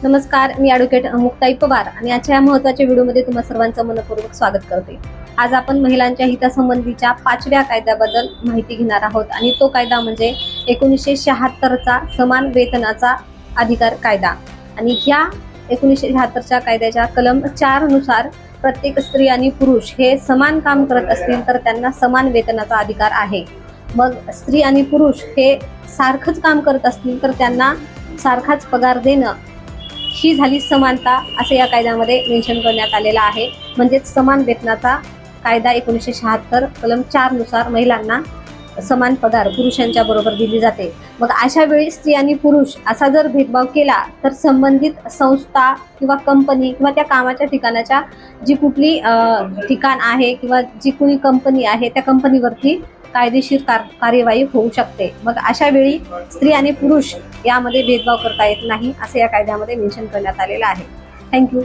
नमस्कार, मी ॲडव्होकेट मुक्ताई पवार आणि आजच्या या महत्त्वाच्या व्हिडिओमध्ये तुम्हा सर्वांचं मनपूर्वक स्वागत करते। आज आपण महिलांच्या हितासंबंधीच्या 5व्या कायद्याबद्दल माहिती घेणार आहोत आणि तो कायदा म्हणजे 1976 चा समान वेतनाचा अधिकार कायदा। आणि ह्या 1976 च्या कायद्याच्या कलम 4 नुसार प्रत्येक स्त्री आणि पुरुष हे समान काम करत असतील तर त्यांना समान वेतनाचा अधिकार आहे। मग स्त्री आणि पुरुष हे सारखंच काम करत असतील तर त्यांना सारखाच पगार देणं ही झाली समानता, असे या कायद्यामध्ये मेन्शन करण्यात आलेला आहे। म्हणजेच समान वेतनाचा कायदा 1976 कलम 4 नुसार महिलांना समान पगार पुरुषांच्या बरोबर दिली जाते। मग अशा वेळी स्त्री आणि पुरुष असा जर भेदभाव केला तर संबंधित संस्था किंवा कंपनी किंवा त्या कामाच्या ठिकाणाच्या जी कुठली ठिकाण आहे किंवा जी कुणी कंपनी आहे त्या कंपनीवरती कायदेशीर कार्यवाही होऊ शकते। मग अशा वेळी स्त्री आणि पुरुष यामध्ये भेदभाव करता येत नाही, असे या कायद्यामध्ये मेन्शन करण्यात आलेलं आहे। थँक्यू।